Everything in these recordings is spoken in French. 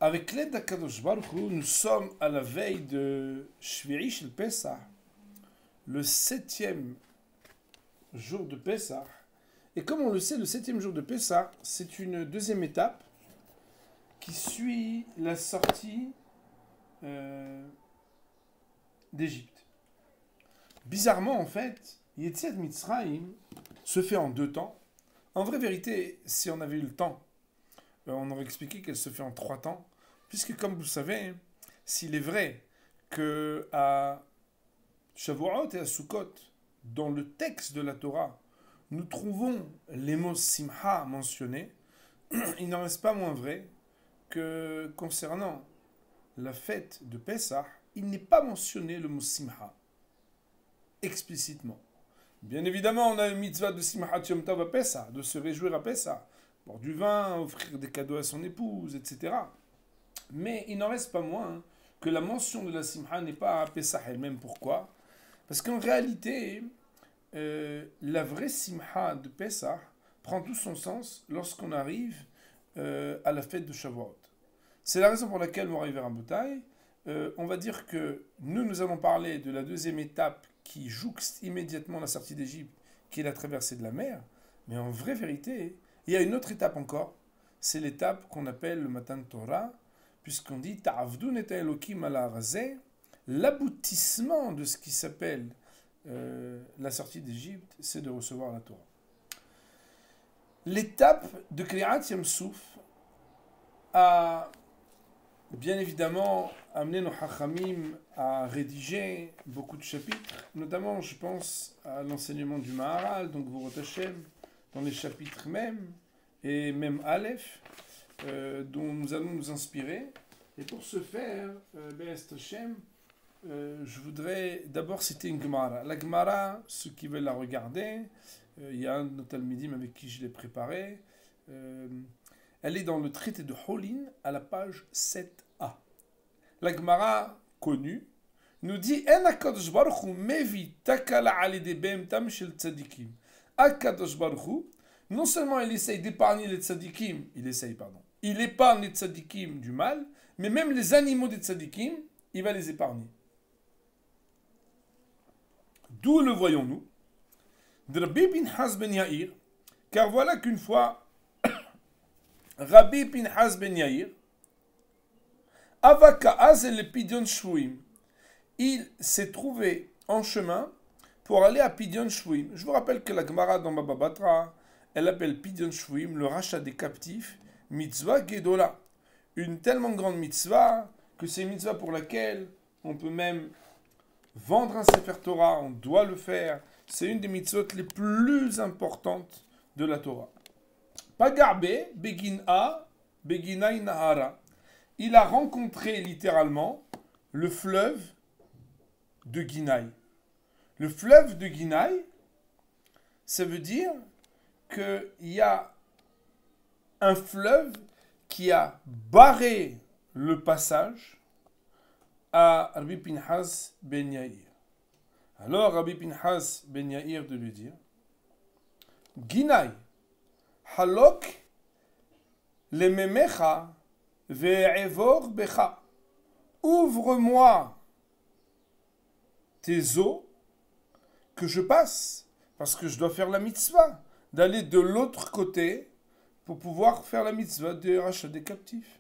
Avec l'aide d'Akadosh Baruch Hu, nous sommes à la veille de Shvi'i Shel Pesach, le 7e jour de Pesach. Et comme on le sait, le 7e jour de Pesach, c'est une deuxième étape qui suit la sortie d'Égypte. Bizarrement, en fait, Yetziat Mitzrayim se fait en 2 temps. En vraie vérité, si on avait eu le temps, on aurait expliqué qu'elle se fait en 3 temps, puisque comme vous le savez, s'il est vrai que à Shavuot et à Sukkot, dans le texte de la Torah, nous trouvons les mots Simcha mentionnés, il n'en reste pas moins vrai que concernant la fête de Pesach, il n'est pas mentionné le mot Simcha explicitement. Bien évidemment, on a une mitzvah de Simchat Yom Tov à Pesach, de se réjouir à Pesach, boire du vin, offrir des cadeaux à son épouse, etc. Mais il n'en reste pas moins que la mention de la Simcha n'est pas à Pesach elle-même. Pourquoi? Parce qu'en réalité, la vraie Simcha de Pesach prend tout son sens lorsqu'on arrive à la fête de Shavuot. C'est la raison pour laquelle, Moraï Verabotay, on va dire que nous allons parler de la deuxième étape qui jouxte immédiatement la sortie d'Égypte, qui est la traversée de la mer. Mais en vraie vérité, il y a une autre étape encore. C'est l'étape qu'on appelle le Matan Torah, puisqu'on dit Ta'avdun et Elokim ala Razeh, l'aboutissement de ce qui s'appelle la sortie d'Égypte, c'est de recevoir la Torah. L'étape de Kriyat Yam Souf a bien évidemment amené nos Hachamim à rédiger beaucoup de chapitres, notamment je pense à l'enseignement du Maharal, donc Vorot Hashem, dans les chapitres même, et même Aleph, dont nous allons nous inspirer. Et pour ce faire, Be'ez Hashem, je voudrais d'abord citer une Gemara. La Gemara, ceux qui veulent la regarder, il y a un de nos Talmidim avec qui je l'ai préparée, elle est dans le traité de Holin, à la page 7a. La Gemara connue nous dit En HaKadosh Baruch Hu mevi takala alidei behemtam shel tzadikim. HaKadosh Baruch Hu, non seulement il essaye d'épargner les tzadikim, il épargne les tzadikim du mal, mais même les animaux des tzadikim, il va les épargner. D'où le voyons-nous? De Rabbi Pinchas ben Yair, car voilà qu'une fois, Rabbi Pinchas ben Yair, Avakaaz el Pidyon Shvuim, il s'est trouvé en chemin pour aller à Pidyon Shvuim. Je vous rappelle que la Gemara dans Baba Batra, elle appelle Pidyon Shvuim le rachat des captifs, mitzvah gedola. Une tellement grande mitzvah que c'est une mitzvah pour laquelle on peut même vendre un Sefer Torah, on doit le faire. C'est une des mitzvot les plus importantes de la Torah. Pagarbe, Begina, Beginai Nahara. Il a rencontré littéralement le fleuve de Ginaï. Le fleuve de Ginaï, ça veut dire qu'il y a un fleuve qui a barré le passage à Rabbi Pinchas ben Yair. Alors Rabbi Pinchas ben Yair de lui dire Ginaï, halok le memecha ve'evor becha. Ouvre-moi tes eaux que je passe, parce que je dois faire la mitzvah, d'aller de l'autre côté pour pouvoir faire la mitzvah de rachat des captifs.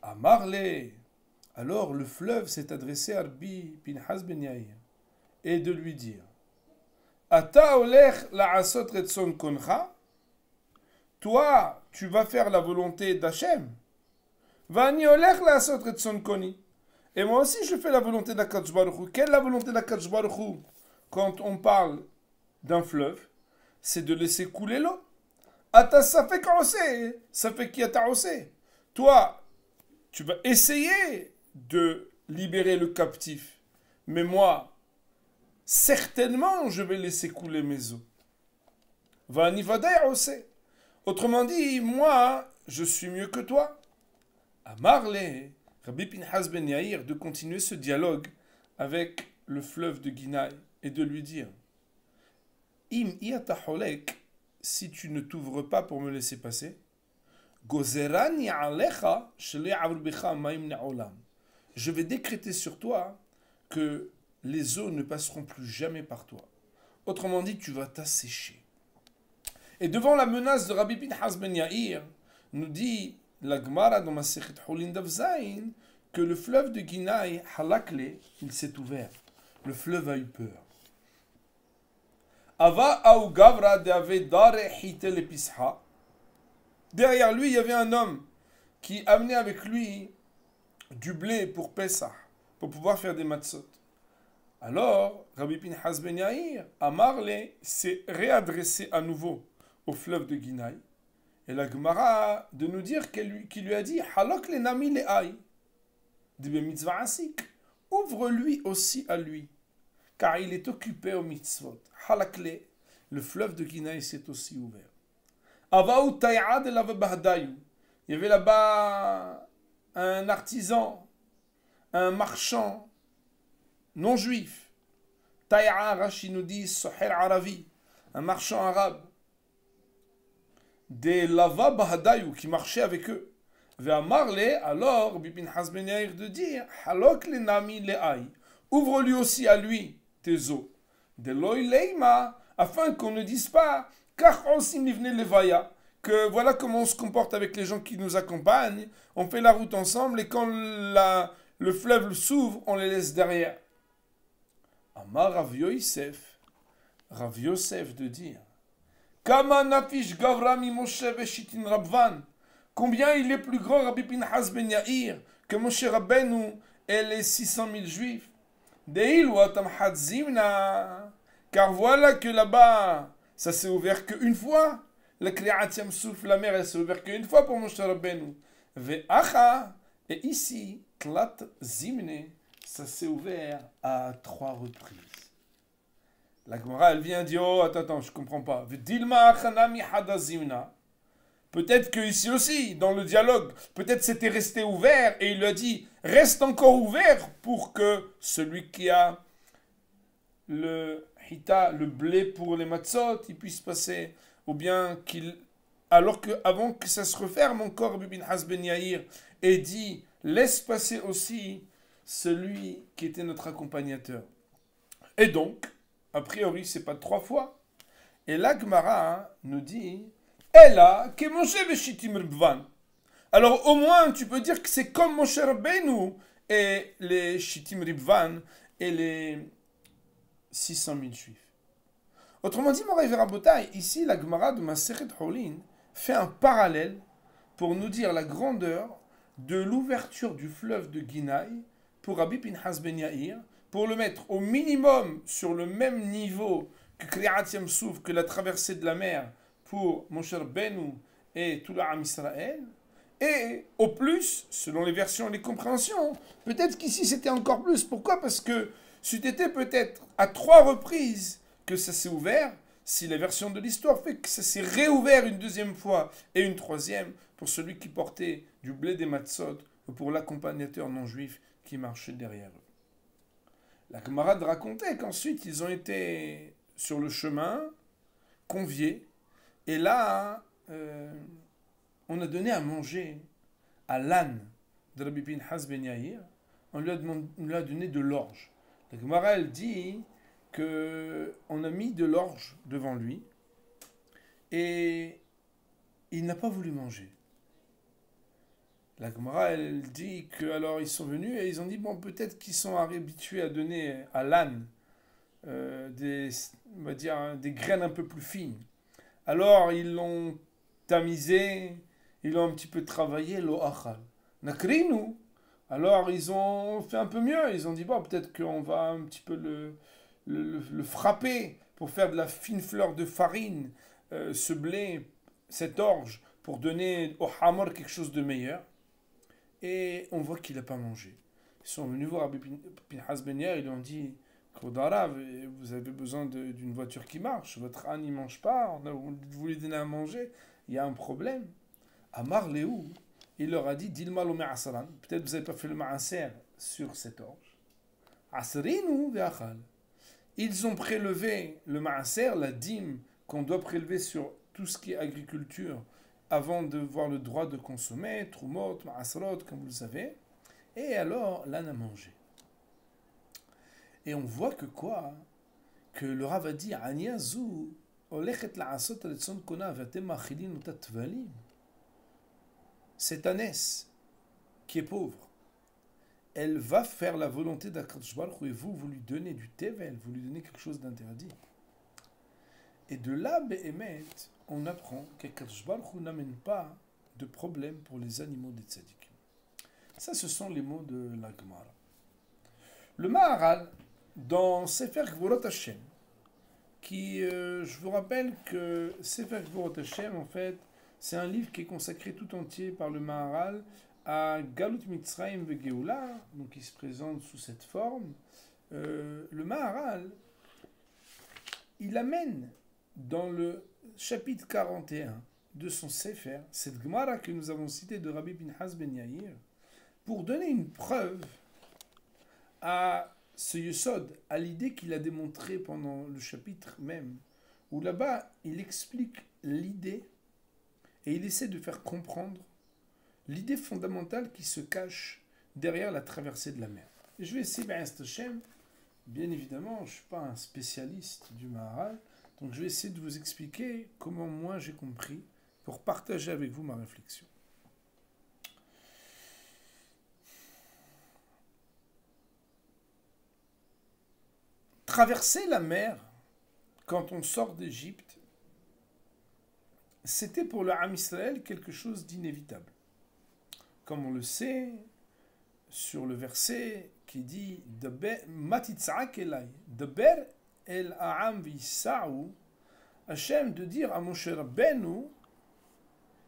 Amarle. Alors le fleuve s'est adressé à Rabbi Pinchas ben Yair et de lui dire Ata olech la'asot retson koncha. Toi, tu vas faire la volonté d'Hachem. Vani olech la'asot retson koni. Et moi aussi, je fais la volonté d'Akadosh Baruch Hu. Quelle est la volonté d'Akadosh Baruch Hu quand on parle d'un fleuve? C'est de laisser couler l'eau. Ata ça fait osé, ça fait qui ata osé. Toi, tu vas essayer de libérer le captif. Mais moi, certainement, je vais laisser couler mes eaux. Vani vadai osé. Autrement dit, moi, je suis mieux que toi. Amarle, Rabbi Pinchas ben Yair, de continuer ce dialogue avec le fleuve de Ginaï et de lui dire Im iata holek, si tu ne t'ouvres pas pour me laisser passer, Gozerani alecha shelo ya'avru becha ma'im ne'olam. Je vais décréter sur toi que les eaux ne passeront plus jamais par toi. Autrement dit, tu vas t'assécher. Et devant la menace de Rabbi Pinhas ben Yair, nous dit la Gemara dans Masechet Hulin Daf Zayin que le fleuve de Ginaï, Halakle, il s'est ouvert. Le fleuve a eu peur. Ava au Gavra de Avedare Hitel Episha. Derrière lui, il y avait un homme qui amenait avec lui du blé pour Pesach, pour pouvoir faire des matzot. Alors, Rabbi Pinhas ben Yair, Amarle, s'est réadressé à nouveau au fleuve de Ginaï. Et la Gemara de nous dire qu'il lui a dit Halok le nami le ay, de mitzvah asik. Ouvre-lui aussi à lui, car il est occupé au mitzvot. Halakle, le fleuve de Ginaï s'est aussi ouvert. Avaou taïa de la Bahdayu. Il y avait là-bas un artisan, un marchand non juif. Taïa, Rashi nous dit, Soher Aravi, un marchand arabe. Des lava Bahdayu qui marchaient avec eux. Ve'amarle, alors, Bibin Hasben Yair de dire, Halok le nami le ay. Ouvre-lui aussi à lui tes eaux. De l'oï leima, afin qu'on ne dise pas, car osim livne levaya, que voilà comment on se comporte avec les gens qui nous accompagnent. On fait la route ensemble et quand le fleuve s'ouvre, on les laisse derrière. Amar Rav Yosef, Rav Yosef de dire, Kama nafish gavra mi Moshe veshitin Rabvan. Combien il est plus grand Rabbi Pinhas ben Yair que Moshe Rabbeinu et les 600 000 juifs. Deilu atam hadzimna. Car voilà que là-bas, ça s'est ouvert qu'une fois. La Kriyat Yam Souf, la mer, elle s'est ouverte qu'une fois pour Moshe Rabbeinu. Ve'acha, et ici, Tlat Zimne, ça s'est ouvert à 3 reprises. La Gemara, elle vient dire, oh, attends, je comprends pas. Ve'dilma achanami hadazimna. Peut-être que ici aussi, dans le dialogue, peut-être c'était resté ouvert et il lui a dit, reste encore ouvert pour que celui qui a le hita, le blé pour les matzot, il puisse passer, ou bien qu'il, alors que avant que ça se referme encore, Bibin Has ben Yair, et dit, laisse passer aussi celui qui était notre accompagnateur. Et donc, a priori, c'est pas 3 fois. Et là, Gemara nous dit, Ella, que Moshe veshitim Rabvan. Alors au moins tu peux dire que c'est comme Moshe Rabbeinu et les Shittim Ribvan et les 600 000 juifs. Autrement dit, Moray Verabotai, ici la Gemara de Masechet Hulin fait un parallèle pour nous dire la grandeur de l'ouverture du fleuve de Ginaï pour Rabbi Pinhas ben Yair, pour le mettre au minimum sur le même niveau que Kriyat Yam Souf, que la traversée de la mer, pour Moshe Rabbeinu et tout l'Am Israël, et au plus, selon les versions et les compréhensions, peut-être qu'ici c'était encore plus. Pourquoi? Parce que c'était peut-être à 3 reprises que ça s'est ouvert, si la version de l'histoire fait que ça s'est réouvert une 2e fois et une 3e pour celui qui portait du blé des matzot ou pour l'accompagnateur non juif qui marchait derrière eux. La camarade racontait qu'ensuite ils ont été sur le chemin, conviés. Et là, on a donné à manger à l'âne de Rabbi Pinhas ben Yair. On lui a donné de l'orge. La Gemara, elle dit qu'on a mis de l'orge devant lui et il n'a pas voulu manger. La Gemara, elle dit que alors ils sont venus et ils ont dit, bon, peut-être qu'ils sont habitués à donner à l'âne on va dire, des graines un peu plus fines. Alors, ils l'ont tamisé, ils l'ont un petit peu travaillé, lo achal. Nakrinu. Alors, ils ont fait un peu mieux. Ils ont dit, bon, peut-être qu'on va un petit peu le frapper pour faire de la fine fleur de farine, ce blé, cette orge, pour donner au hamor quelque chose de meilleur. Et on voit qu'il n'a pas mangé. Ils sont venus voir Rabbi Pinhas ben Yair, ils lui ont dit, Kodarav, vous avez besoin d'une voiture qui marche, votre âne n'y mange pas, vous lui donnez à manger, il y a un problème. Amar Léou, il leur a dit, Dilma lo me'asaran, peut-être vous n'avez pas fait le ma'aser sur cette orge. Asrinu ve'achal. Ils ont prélevé le ma'aser, la dîme qu'on doit prélever sur tout ce qui est agriculture, avant de voir le droit de consommer, Trumot, Ma'asrot, comme vous le savez, et alors l'âne a mangé. Et on voit que quoi? Que le Rav a dit, Aniazu, Olechet la'asot retson kona vatem machilin uta tvalim. Cette ânesse qui est pauvre, elle va faire la volonté d'Akadosh Baruch Hu et vous lui donnez du tevel, vous lui donnez quelque chose d'interdit. Et de là, Behemet, on apprend qu'Akadosh Baruch Hu n'amène pas de problème pour les animaux des tzadikim. Ça, ce sont les mots de la Gemara. Le Maharal, dans Sefer Gvorot Hashem, qui, je vous rappelle que Sefer Gvorot Hashem, en fait, c'est un livre qui est consacré tout entier par le Maharal à Galut Mitzrayim ve Geoula, donc il se présente sous cette forme. Le Maharal, il amène dans le chapitre 41 de son Sefer, cette Gemara que nous avons citée de Rabbi Pinchas ben Yair, pour donner une preuve à ce Yesod, à l'idée qu'il a démontrée pendant le chapitre même, où là-bas, il explique l'idée et il essaie de faire comprendre l'idée fondamentale qui se cache derrière la traversée de la mer. Et je vais essayer, bien évidemment, je ne suis pas un spécialiste du Maharal, donc je vais essayer de vous expliquer comment moi j'ai compris pour partager avec vous ma réflexion. Traverser la mer, quand on sort d'Égypte, c'était pour le Ham Israël quelque chose d'inévitable. Comme on le sait, sur le verset qui dit Matitzak elai, Deber el Ha'am v'Yisa'u, Hachem de dire à Moshe Rabbeinu,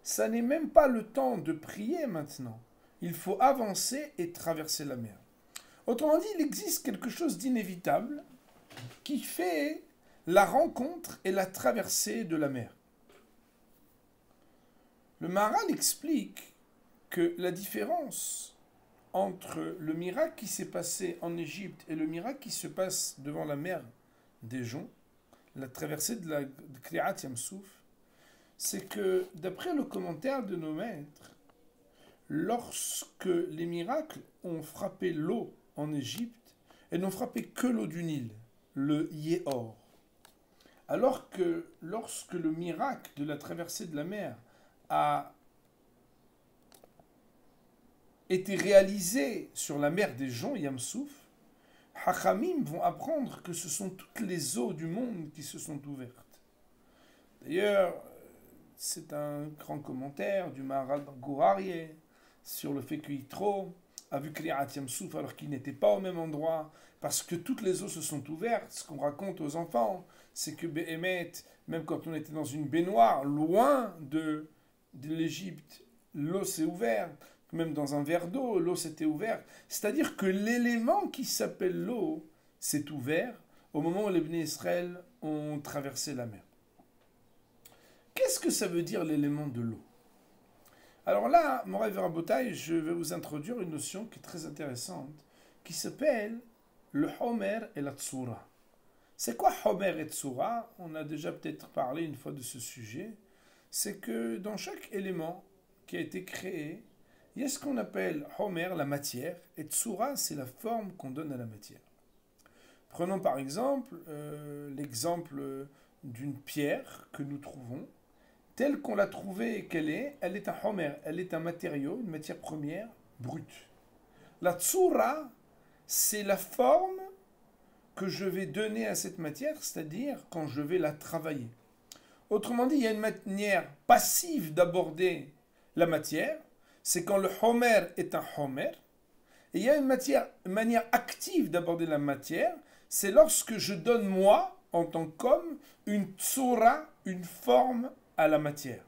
ça n'est même pas le temps de prier maintenant. Il faut avancer et traverser la mer. Autrement dit, il existe quelque chose d'inévitable qui fait la rencontre et la traversée de la mer. Le Maharal explique que la différence entre le miracle qui s'est passé en Égypte et le miracle qui se passe devant la mer des Joncs, la traversée de la Kriat Yamsouf, c'est que, d'après le commentaire de nos maîtres, lorsque les miracles ont frappé l'eau en Égypte, elles n'ont frappé que l'eau du Nil, le Yéhor. Alors que lorsque le miracle de la traversée de la mer a été réalisé sur la mer des Joncs, Yamsouf, Hachamim vont apprendre que ce sont toutes les eaux du monde qui se sont ouvertes. D'ailleurs, c'est un grand commentaire du Maharal Gourarié sur le fait que Yitro a vu Kriat Yamsouf alors qu'il n'était pas au même endroit, parce que toutes les eaux se sont ouvertes. Ce qu'on raconte aux enfants, c'est que Behemet, même quand on était dans une baignoire, loin de l'Égypte, l'eau s'est ouverte. Même dans un verre d'eau, l'eau s'était ouverte. C'est-à-dire que l'élément qui s'appelle l'eau s'est ouvert au moment où les Bnei Israël ont traversé la mer. Qu'est-ce que ça veut dire l'élément de l'eau? Alors là, Moray Verabotai, je vais vous introduire une notion qui est très intéressante, qui s'appelle le Homer et la Tsura. C'est quoi Homer et Tsura? On a déjà peut-être parlé une fois de ce sujet. C'est que dans chaque élément qui a été créé, il y a ce qu'on appelle Homer, la matière, et Tsura, c'est la forme qu'on donne à la matière. Prenons par exemple l'exemple d'une pierre que nous trouvons. Telle qu'on l'a trouvée et qu'elle est, elle est un Homer, elle est un matériau, une matière première brute. La Tsura, c'est la forme que je vais donner à cette matière, c'est-à-dire quand je vais la travailler. Autrement dit, il y a une manière passive d'aborder la matière, c'est quand le Homer est un Homer, et il y a une manière active d'aborder la matière, c'est lorsque je donne moi, en tant qu'homme, une Tsura, une forme à la matière.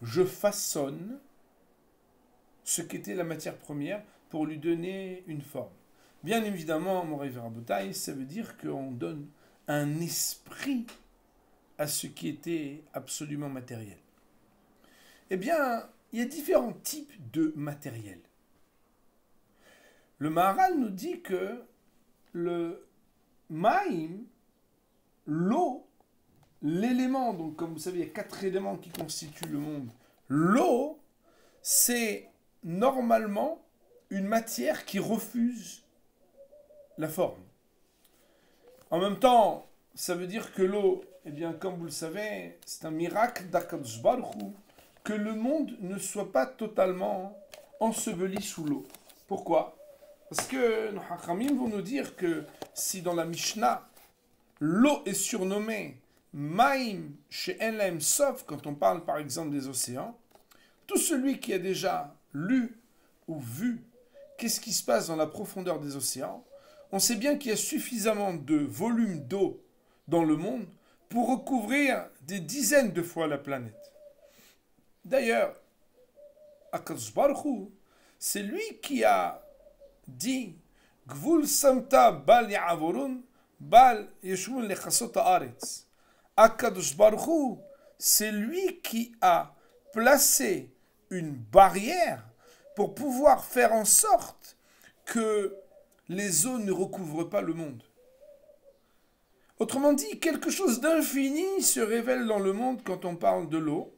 Je façonne ce qu'était la matière première pour lui donner une forme. Bien évidemment, Moray Verabotai, ça veut dire qu'on donne un esprit à ce qui était absolument matériel. Eh bien, il y a différents types de matériel. Le Maharal nous dit que le Maïm, l'eau, l'élément, donc comme vous savez, il y a 4 éléments qui constituent le monde. L'eau, c'est normalement une matière qui refuse la forme. En même temps, ça veut dire que l'eau, eh bien, comme vous le savez, c'est un miracle d'Akadosh Baruch Hu, que le monde ne soit pas totalement enseveli sous l'eau. Pourquoi? Parce que nos Hachamim vont nous dire que si dans la Mishnah, l'eau est surnommée Maim She'en Lahem Sof, quand on parle par exemple des océans, tout celui qui a déjà lu ou vu qu'est-ce qui se passe dans la profondeur des océans, on sait bien qu'il y a suffisamment de volume d'eau dans le monde pour recouvrir des dizaines de fois la planète. D'ailleurs, Akadosh Baruch Hu, c'est lui qui a dit Gvul Samta Bal Ya'avorun Bal Yeshun Lechasot Haaretz. Akadosh Baruch Hu, c'est lui qui a placé une barrière pour pouvoir faire en sorte que les eaux ne recouvrent pas le monde. Autrement dit, quelque chose d'infini se révèle dans le monde quand on parle de l'eau.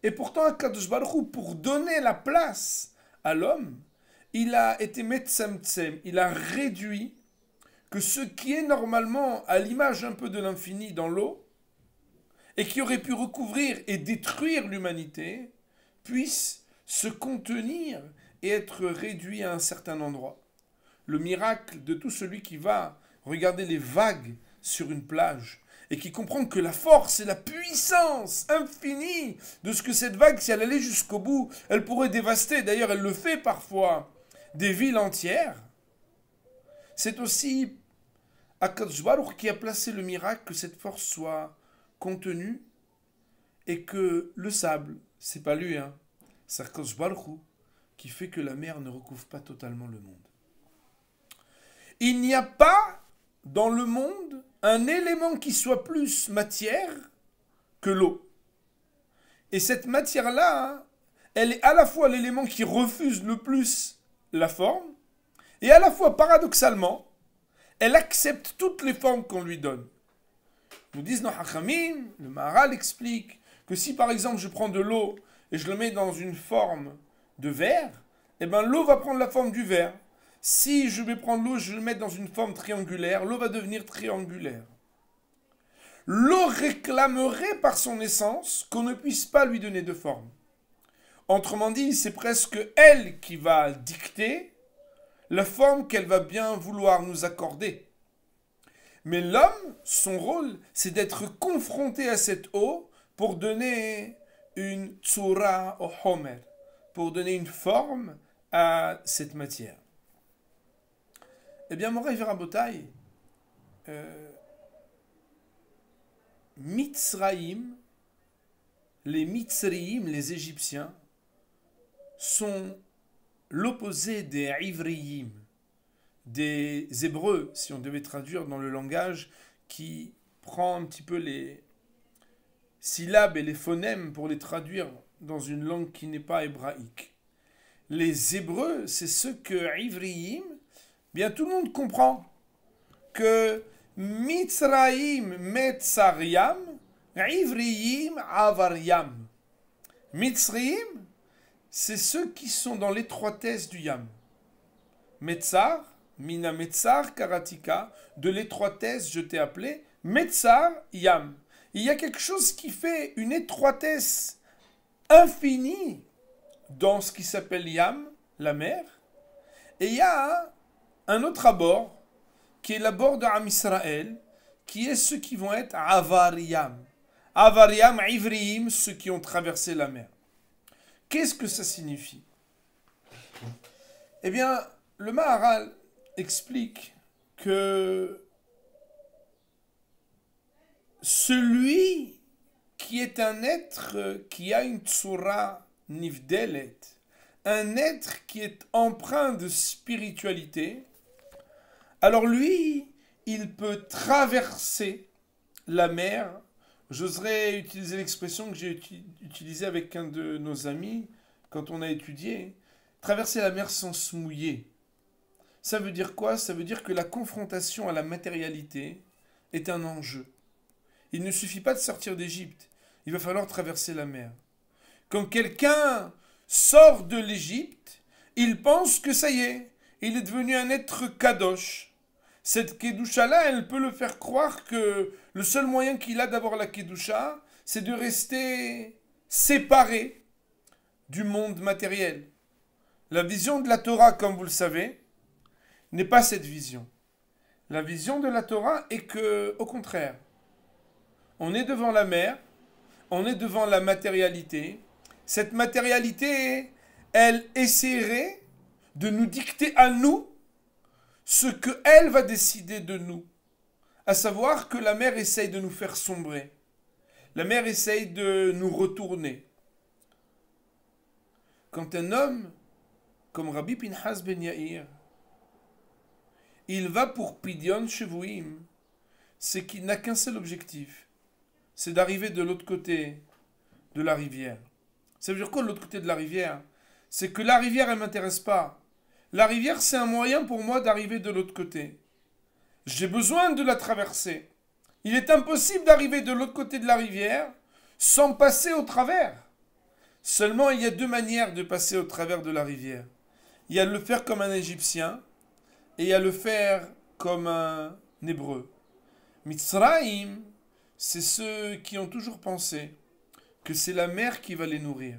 Et pourtant, Akadosh Baruch Hu, pour donner la place à l'homme, il a été metzemtzem, il a réduit que ce qui est normalement à l'image un peu de l'infini dans l'eau, et qui aurait pu recouvrir et détruire l'humanité, puisse se contenir et être réduit à un certain endroit. Le miracle de tout celui qui va regarder les vagues sur une plage et qui comprend que la force et la puissance infinie de ce que cette vague, si elle allait jusqu'au bout, elle pourrait dévaster, d'ailleurs elle le fait parfois, des villes entières. C'est aussi Akadosh Baruch qui a placé le miracle que cette force soit contenue et que le sable, c'est pas lui, c'est Akadosh Baruch qui fait que la mer ne recouvre pas totalement le monde. Il n'y a pas dans le monde un élément qui soit plus matière que l'eau. Et cette matière-là, elle est à la fois l'élément qui refuse le plus la forme, et à la fois, paradoxalement, elle accepte toutes les formes qu'on lui donne. Nous disent nos Hachamim, le Maharal explique que si par exemple je prends de l'eau et je le mets dans une forme de verre, eh bien l'eau va prendre la forme du verre. Si je vais prendre l'eau et je le mets dans une forme triangulaire, l'eau va devenir triangulaire. L'eau réclamerait par son essence qu'on ne puisse pas lui donner de forme. Autrement dit, c'est presque elle qui va dicter la forme qu'elle va bien vouloir nous accorder. Mais l'homme, son rôle, c'est d'être confronté à cette eau pour donner une tsura au homer, pour donner une forme à cette matière. Eh bien, Moraï Verabotai, Mitzraïm, les Mitzriim, les Égyptiens, sont l'opposé des Ivriim, des Hébreux, si on devait traduire dans le langage qui prend un petit peu les syllabes et les phonèmes pour les traduire dans une langue qui n'est pas hébraïque. Les Hébreux, c'est ce que Ivriim, bien tout le monde comprend que Mitzraïm Metzariam, Ivriim Avariam. Mitzraïm, c'est ceux qui sont dans l'étroitesse du Yam. Metzar, Mina Metzar Karatika, de l'étroitesse je t'ai appelé, Metzar Yam. Il y a quelque chose qui fait une étroitesse infinie dans ce qui s'appelle Yam, la mer, et il y a un autre abord, qui est l'abord de Am Israël, qui est ceux qui vont être Avariyam. Avariyam, Ivriim, ceux qui ont traversé la mer. Qu'est-ce que ça signifie? Eh bien, le Maharal explique que celui qui est un être qui a une tsura nivdelet, un être qui est empreint de spiritualité, alors lui, il peut traverser la mer. J'oserais utiliser l'expression que j'ai utilisée avec un de nos amis quand on a étudié. Traverser la mer sans se mouiller. Ça veut dire quoi? Ça veut dire que la confrontation à la matérialité est un enjeu. Il ne suffit pas de sortir d'Égypte. Il va falloir traverser la mer. Quand quelqu'un sort de l'Égypte, il pense que ça y est, il est devenu un être kadosh. Cette kedusha-là, elle peut le faire croire que le seul moyen qu'il a d'avoir la kedusha, c'est de rester séparé du monde matériel. La vision de la Torah, comme vous le savez, n'est pas cette vision. La vision de la Torah est que, au contraire, on est devant la mer, on est devant la matérialité. Cette matérialité, elle essaierait de nous dicter à nous ce qu'elle va décider de nous. À savoir que la mer essaye de nous faire sombrer. La mer essaye de nous retourner. Quand un homme, comme Rabbi Pinchas ben Yair, il va pour Pidyon Shevuim, c'est qu'il n'a qu'un seul objectif, c'est d'arriver de l'autre côté de la rivière. Ça veut dire quoi de l'autre côté de la rivière? C'est que la rivière, elle ne m'intéresse pas. La rivière, c'est un moyen pour moi d'arriver de l'autre côté. J'ai besoin de la traverser. Il est impossible d'arriver de l'autre côté de la rivière sans passer au travers. Seulement, il y a deux manières de passer au travers de la rivière. Il y a le faire comme un Égyptien et il y a le faire comme un Hébreu. Mitzrayim, c'est ceux qui ont toujours pensé que c'est la mer qui va les nourrir.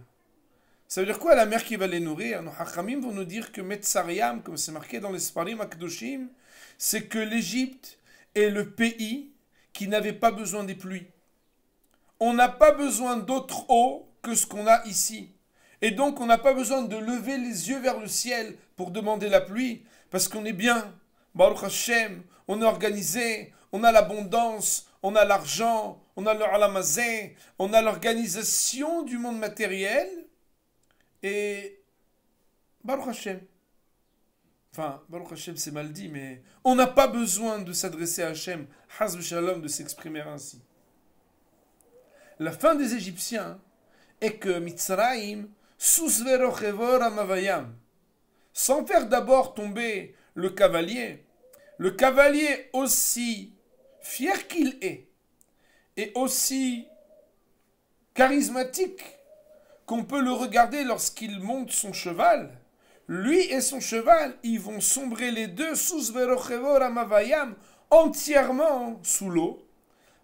Ça veut dire quoi la mer qui va les nourrir? Nos Hachamim vont nous dire que Metzariam, comme c'est marqué dans les Sfarim Akdoshim, c'est que l'Égypte est le pays qui n'avait pas besoin des pluies. On n'a pas besoin d'autre eau que ce qu'on a ici. Et donc on n'a pas besoin de lever les yeux vers le ciel pour demander la pluie, parce qu'on est bien. Baruch Hashem, on est organisé, on a l'abondance, on a l'argent, on a le alamazé, on a l'organisation du monde matériel. Et Baruch Hashem. Enfin, Baruch Hashem c'est mal dit, mais on n'a pas besoin de s'adresser à Hashem, Haz v'Shalom, de s'exprimer ainsi. La fin des Égyptiens est que Mitzrayim susverochevor amavayam, sans faire d'abord tomber le cavalier aussi fier qu'il est, et aussi charismatique qu'on peut le regarder lorsqu'il monte son cheval, lui et son cheval, ils vont sombrer les deux sous verochevor amavayam, entièrement sous l'eau.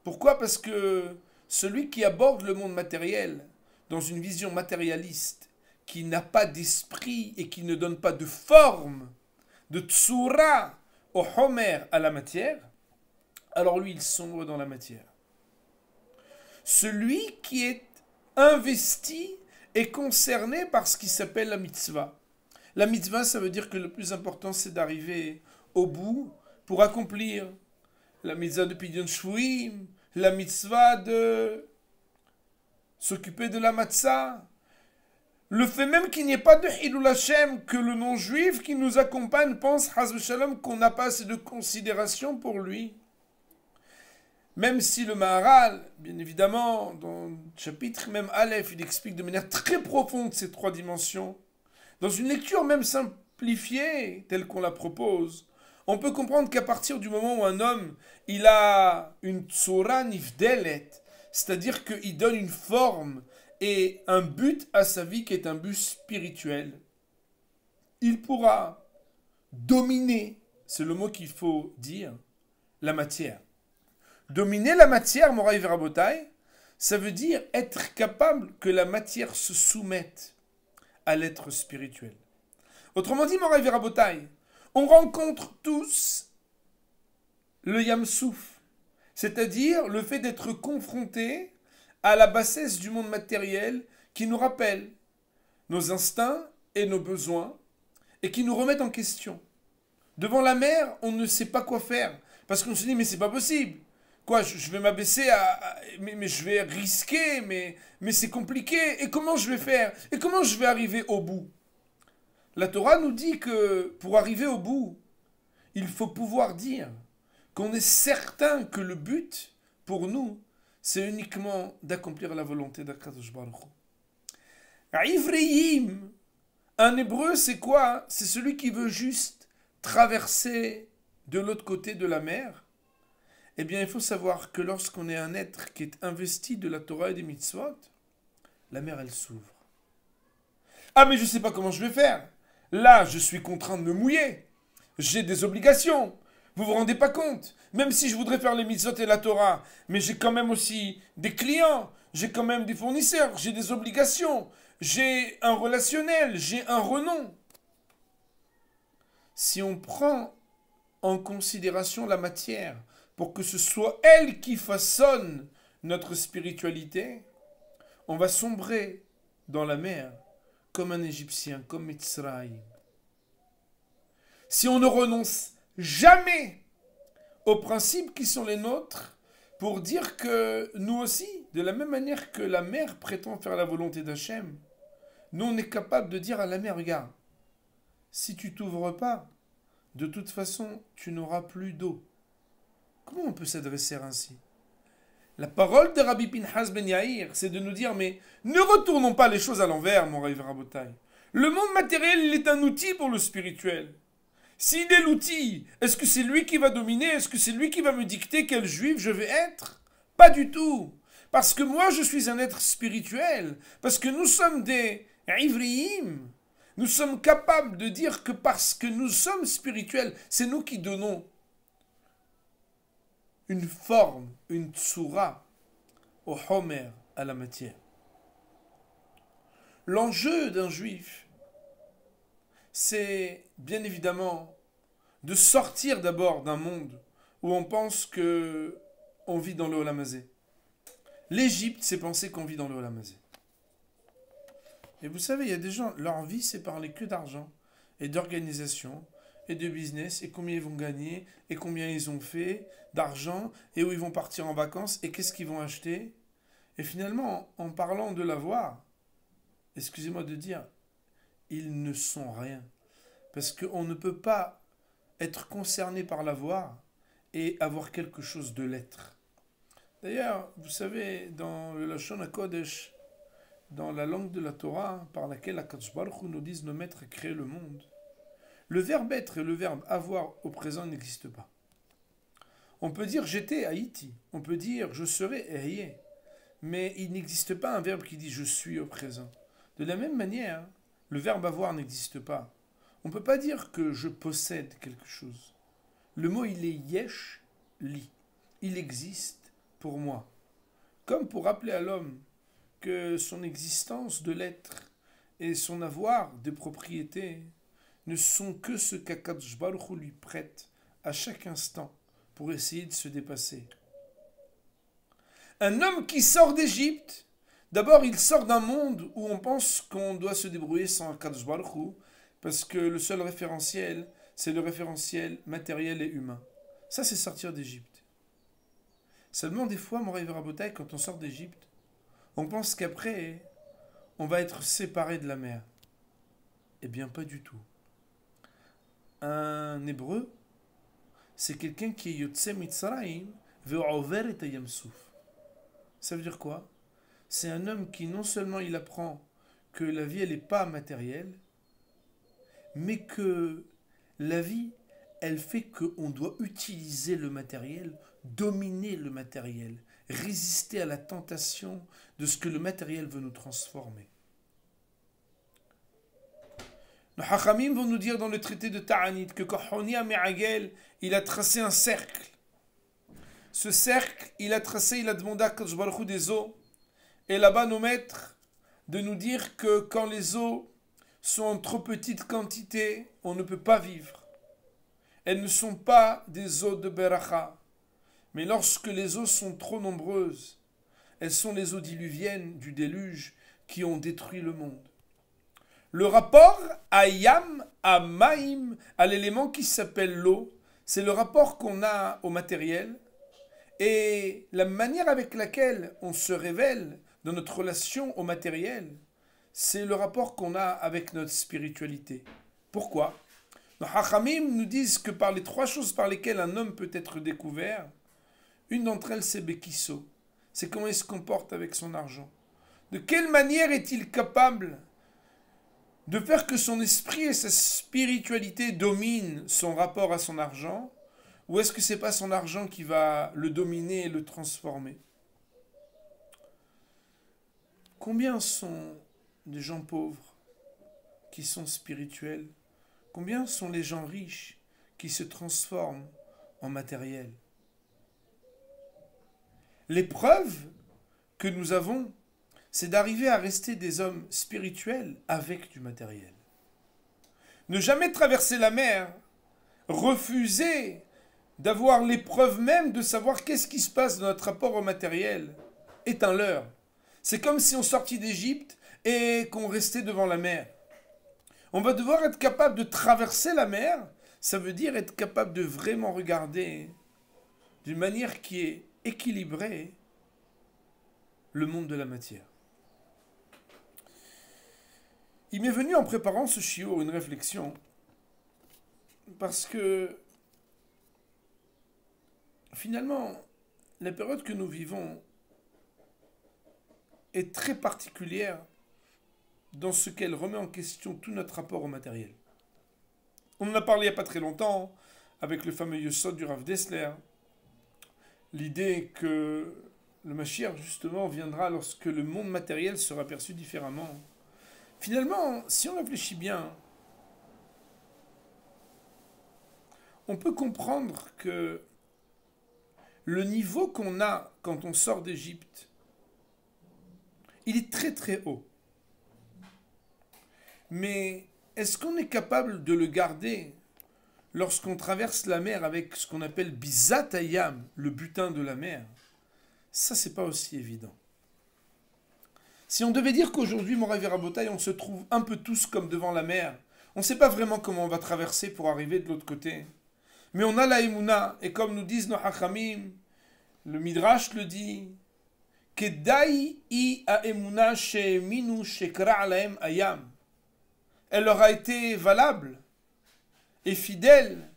Pourquoi? Parce que celui qui aborde le monde matériel dans une vision matérialiste, qui n'a pas d'esprit et qui ne donne pas de forme, de tsura au homer à la matière, alors lui il sombre dans la matière. Celui qui est investi est concerné par ce qui s'appelle la mitzvah. La mitzvah, ça veut dire que le plus important, c'est d'arriver au bout pour accomplir la mitzvah de Pidyon Shvuim, la mitzvah de s'occuper de la matzah. Le fait même qu'il n'y ait pas de Hilul Hashem, que le non-juif qui nous accompagne pense, Haz v'Shalom, qu'on n'a pas assez de considération pour lui. Même si le Maharal, bien évidemment, dans le chapitre même Aleph, il explique de manière très profonde ces trois dimensions. Dans une lecture même simplifiée, telle qu'on la propose, on peut comprendre qu'à partir du moment où un homme, il a une tsura nifdelet, c'est-à-dire qu'il donne une forme et un but à sa vie qui est un but spirituel, il pourra dominer, c'est le mot qu'il faut dire, la matière. Dominer la matière, Moraï Verabotai, ça veut dire être capable que la matière se soumette à l'être spirituel. Autrement dit, Moraï Verabotai, on rencontre tous le Yamsouf, c'est-à-dire le fait d'être confronté à la bassesse du monde matériel qui nous rappelle nos instincts et nos besoins et qui nous remettent en question. Devant la mer, on ne sait pas quoi faire parce qu'on se dit mais c'est pas possible. Quoi, je vais m'abaisser mais je vais risquer, mais c'est compliqué. Et comment je vais faire? Et comment je vais arriver au bout? La Torah nous dit que pour arriver au bout, il faut pouvoir dire qu'on est certain que le but, pour nous, c'est uniquement d'accomplir la volonté d'Akadosh Baruch Hu. Ivreim, un hébreu, c'est quoi? C'est celui qui veut juste traverser de l'autre côté de la mer Eh bien, il faut savoir que lorsqu'on est un être qui est investi de la Torah et des mitzvot, la mer, elle s'ouvre. Ah, mais je ne sais pas comment je vais faire. Là, je suis contraint de me mouiller. J'ai des obligations. Vous vous rendez pas compte? Même si je voudrais faire les mitzvot et la Torah, mais j'ai quand même aussi des clients, j'ai quand même des fournisseurs, j'ai des obligations, j'ai un relationnel, j'ai un renom. Si on prend en considération la matière pour que ce soit elle qui façonne notre spiritualité, on va sombrer dans la mer comme un Égyptien, comme Mitzrayim. Si on ne renonce jamais aux principes qui sont les nôtres, pour dire que nous aussi, de la même manière que la mer prétend faire la volonté d'Hachem, nous on est capable de dire à la mer, regarde, si tu t'ouvres pas, de toute façon, tu n'auras plus d'eau. Comment on peut s'adresser ainsi? La parole de Rabbi Pinchas Ben Yair, c'est de nous dire, mais ne retournons pas les choses à l'envers, mon Rav Rabotai. Le monde matériel, il est un outil pour le spirituel. S'il est l'outil, est-ce que c'est lui qui va dominer? Est-ce que c'est lui qui va me dicter quel juif je vais être? Pas du tout. Parce que moi, je suis un être spirituel. Parce que nous sommes des ivriim. Nous sommes capables de dire que parce que nous sommes spirituels, c'est nous qui donnons une forme, une tsura au homer, à la matière. L'enjeu d'un juif, c'est bien évidemment de sortir d'abord d'un monde où on pense que on vit dans le Olam Hazé. L'Égypte, c'est penser qu'on vit dans le Olam Hazé. Et vous savez, il y a des gens, leur vie, c'est parler que d'argent et d'organisation et de business et combien ils vont gagner et combien ils ont fait d'argent et où ils vont partir en vacances et qu'est-ce qu'ils vont acheter. Et finalement, en parlant de l'avoir, excusez-moi de dire, ils ne sont rien. Parce qu'on ne peut pas être concerné par l'avoir et avoir quelque chose de l'être. D'ailleurs, vous savez, dans le Lashon HaKodesh, dans la langue de la Torah, par laquelle HaKadosh Baruch Hu nous dit nos maîtres a créé le monde, le verbe être et le verbe avoir au présent n'existent pas. On peut dire j'étais à Haïti, on peut dire je serai ayé, mais il n'existe pas un verbe qui dit je suis au présent. De la même manière, le verbe avoir n'existe pas. On ne peut pas dire que je possède quelque chose. Le mot il est yesh li. Il existe pour moi. Comme pour rappeler à l'homme que son existence de l'être et son avoir de propriété ne sont que ce qu'Akadosh Baruch Hu lui prête à chaque instant pour essayer de se dépasser. Un homme qui sort d'Égypte, d'abord il sort d'un monde où on pense qu'on doit se débrouiller sans Akadosh Baruch Hu, parce que le seul référentiel, c'est le référentiel matériel et humain. Ça, c'est sortir d'Égypte. Seulement, des fois, mon Rav Rabotai, quand on sort d'Égypte, on pense qu'après, on va être séparé de la mer. Eh bien, pas du tout. Un hébreu, c'est quelqu'un qui est Yotse Mitzrayim ve'over et Yam Souf. Ça veut dire quoi? C'est un homme qui non seulement il apprend que la vie, elle n'est pas matérielle, mais que la vie, elle fait qu'on doit utiliser le matériel, dominer le matériel, résister à la tentation de ce que le matériel veut nous transformer. Les Hachamim vont nous dire dans le traité de Ta'anit que quand Honi Ame'agel, il a tracé un cercle. Ce cercle, il a demandé à Kadosh Baruch Hu des eaux. Et là-bas, nos maîtres, de nous dire que quand les eaux sont en trop petite quantité, on ne peut pas vivre. Elles ne sont pas des eaux de Beracha. Mais lorsque les eaux sont trop nombreuses, elles sont les eaux diluviennes du déluge qui ont détruit le monde. Le rapport à Yam, à Maïm, à l'élément qui s'appelle l'eau, c'est le rapport qu'on a au matériel et la manière avec laquelle on se révèle dans notre relation au matériel, c'est le rapport qu'on a avec notre spiritualité. Pourquoi? Les Hachamim nous disent que par les trois choses par lesquelles un homme peut être découvert, une d'entre elles c'est Bekisso, c'est comment il se comporte avec son argent. De quelle manière est-il capable de faire que son esprit et sa spiritualité dominent son rapport à son argent, Ou est-ce que c'est pas son argent qui va le dominer et le transformer? Combien sont des gens pauvres qui sont spirituels? Combien sont les gens riches qui se transforment en matériel? L'épreuve que nous avons, c'est d'arriver à rester des hommes spirituels avec du matériel. Ne jamais traverser la mer, refuser d'avoir l'épreuve même de savoir qu'est-ce qui se passe dans notre rapport au matériel, est un leurre. C'est comme si on sortit d'Égypte et qu'on restait devant la mer. On va devoir être capable de traverser la mer, ça veut dire être capable de vraiment regarder d'une manière qui est équilibrée le monde de la matière. Il m'est venu en préparant ce shiur une réflexion, parce que finalement, la période que nous vivons est très particulière dans ce qu'elle remet en question tout notre rapport au matériel. On en a parlé il n'y a pas très longtemps avec le fameux Yesod du Rav Dessler, l'idée que le Mashiach justement viendra lorsque le monde matériel sera perçu différemment. Finalement, si on réfléchit bien, on peut comprendre que le niveau qu'on a quand on sort d'Égypte, il est très très haut. Mais est-ce qu'on est capable de le garder lorsqu'on traverse la mer avec ce qu'on appelle Bizat Hayam, le butin de la mer? Ça, c'est pas aussi évident. Si on devait dire qu'aujourd'hui, Morav et Rabotai, on se trouve un peu tous comme devant la mer, on ne sait pas vraiment comment on va traverser pour arriver de l'autre côté. Mais on a la Emouna, et comme nous disent nos Hachamim, le Midrash le dit, Kedai I a Emouna she'eminu shekra alahem ayam. Elle leur a été valable et fidèle.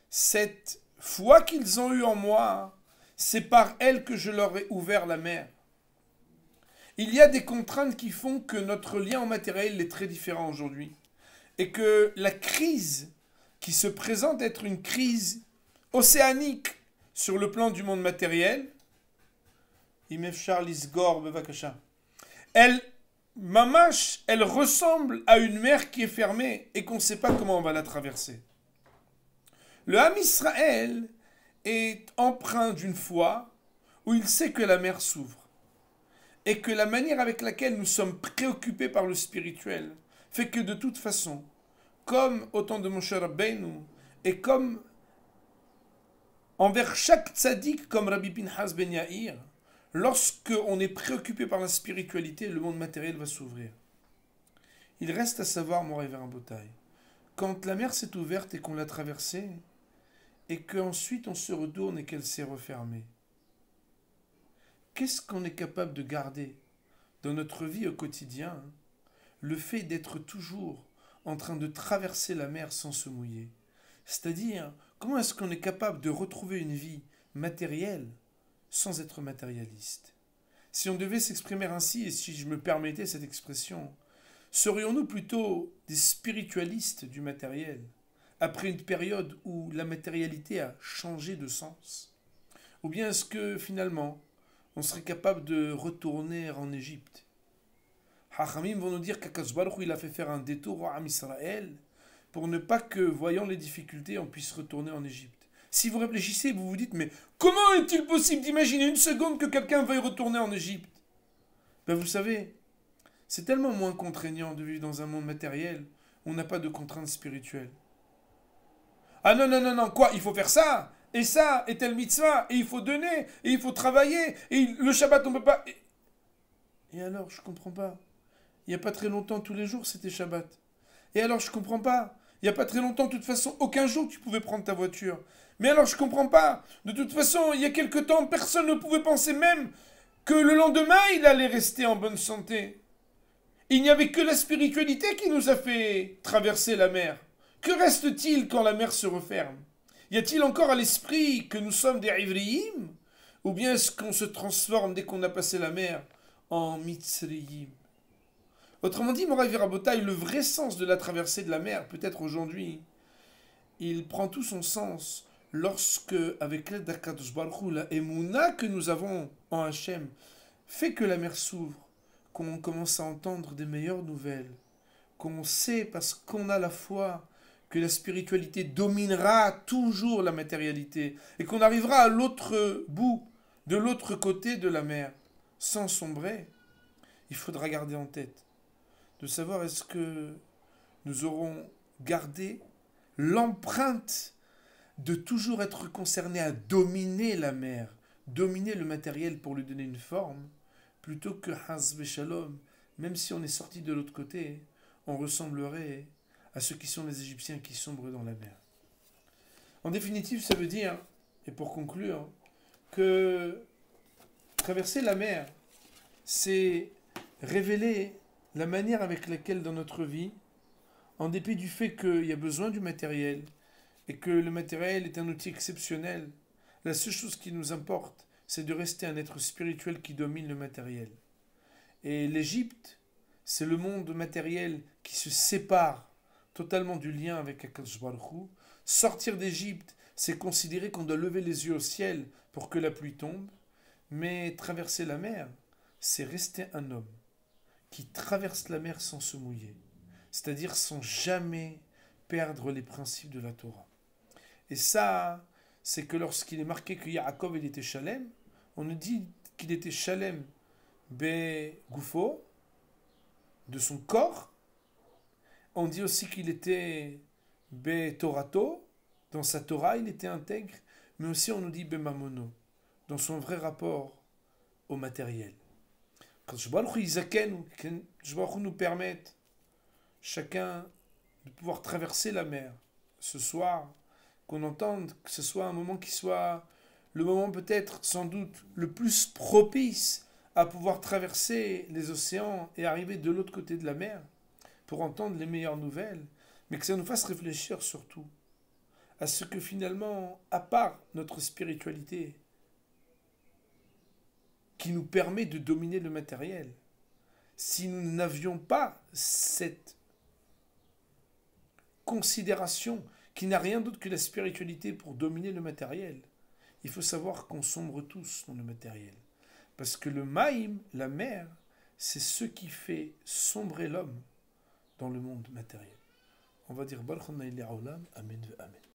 Cette foi qu'ils ont eue en moi, c'est par elle que je leur ai ouvert la mer. Il y a des contraintes qui font que notre lien en matériel est très différent aujourd'hui. Et que la crise qui se présente être une crise océanique sur le plan du monde matériel, elle ressemble à une mer qui est fermée et qu'on ne sait pas comment on va la traverser. Le Ham Israël est empreint d'une foi où il sait que la mer s'ouvre et que la manière avec laquelle nous sommes préoccupés par le spirituel fait que de toute façon, comme au temps de Moshe Rabbeinu et comme envers chaque tzaddik comme Rabbi Pinchas Ben Yair, lorsque on est préoccupé par la spiritualité, le monde matériel va s'ouvrir. Il reste à savoir, mon révérend Botaï, quand la mer s'est ouverte et qu'on l'a traversée, et qu'ensuite on se retourne et qu'elle s'est refermée, qu'est-ce qu'on est capable de garder dans notre vie au quotidien? Le fait d'être toujours en train de traverser la mer sans se mouiller. C'est-à-dire, comment est-ce qu'on est capable de retrouver une vie matérielle sans être matérialiste? Si on devait s'exprimer ainsi, et si je me permettais cette expression, serions-nous plutôt des spiritualistes du matériel, après une période où la matérialité a changé de sens? Ou bien est-ce que finalement, on serait capable de retourner en Égypte? Hachamim vont nous dire qu'Akadosh Baruch Hu, il a fait faire un détour au Ham Israël pour ne pas que, voyant les difficultés, on puisse retourner en Égypte. Si vous réfléchissez, vous vous dites, mais comment est-il possible d'imaginer une seconde que quelqu'un veuille retourner en Égypte? Ben vous savez, c'est tellement moins contraignant de vivre dans un monde matériel où on n'a pas de contraintes spirituelles. Ah non, non, non, non, quoi, il faut faire ça, et telle mitzvah, et il faut donner, et il faut travailler, et le Shabbat, on ne peut pas... Et alors, je comprends pas. Il n'y a pas très longtemps, tous les jours, c'était Shabbat. Et alors, je comprends pas. Il n'y a pas très longtemps, de toute façon, aucun jour, tu pouvais prendre ta voiture. Mais alors, je comprends pas. De toute façon, il y a quelque temps, personne ne pouvait penser même que le lendemain, il allait rester en bonne santé. Il n'y avait que la spiritualité qui nous a fait traverser la mer. Que reste-t-il quand la mer se referme? Y a-t-il encore à l'esprit que nous sommes des Ivriim? Ou bien est-ce qu'on se transforme dès qu'on a passé la mer en Mitzrayim? Autrement dit, Morav et Rabotai, le vrai sens de la traversée de la mer, peut-être aujourd'hui, il prend tout son sens lorsque, avec l'aide d'Akadosh Baruch Hu, la Emouna que nous avons en Hachem, fait que la mer s'ouvre, qu'on commence à entendre des meilleures nouvelles, qu'on sait, parce qu'on a la foi, que la spiritualité dominera toujours la matérialité, et qu'on arrivera à l'autre bout, de l'autre côté de la mer, sans sombrer, il faudra garder en tête de savoir est-ce que nous aurons gardé l'empreinte de toujours être concernés à dominer la mer, dominer le matériel pour lui donner une forme, plutôt que Haz Shalom, même si on est sorti de l'autre côté, on ressemblerait à ceux qui sont les Égyptiens qui sombrent dans la mer. En définitive, ça veut dire, et pour conclure, que traverser la mer, c'est révéler la manière avec laquelle dans notre vie, en dépit du fait qu'il y a besoin du matériel, et que le matériel est un outil exceptionnel, la seule chose qui nous importe, c'est de rester un être spirituel qui domine le matériel. Et l'Égypte, c'est le monde matériel qui se sépare totalement du lien avec Akadosh Baruch Hu. Sortir d'Égypte, c'est considérer qu'on doit lever les yeux au ciel pour que la pluie tombe. Mais traverser la mer, c'est rester un homme qui traverse la mer sans se mouiller. C'est-à-dire sans jamais perdre les principes de la Torah. Et ça, c'est que lorsqu'il est marqué que Yaakov il était Shalem, on nous dit qu'il était Shalem be Gufo, de son corps. On dit aussi qu'il était be Torato, dans sa Torah il était intègre, mais aussi on nous dit be Mamono, dans son vrai rapport au matériel. Quand nous permette chacun de pouvoir traverser la mer ce soir, qu'on entende que ce soit un moment qui soit le moment peut-être sans doute le plus propice à pouvoir traverser les océans et arriver de l'autre côté de la mer pour entendre les meilleures nouvelles, mais que ça nous fasse réfléchir surtout à ce que finalement, à part notre spiritualité qui nous permet de dominer le matériel, si nous n'avions pas cette considération qui n'a rien d'autre que la spiritualité pour dominer le matériel, il faut savoir qu'on sombre tous dans le matériel. Parce que le maïm, la mer, c'est ce qui fait sombrer l'homme dans le monde matériel. On va dire Baruch Olam, Amen ve Amen.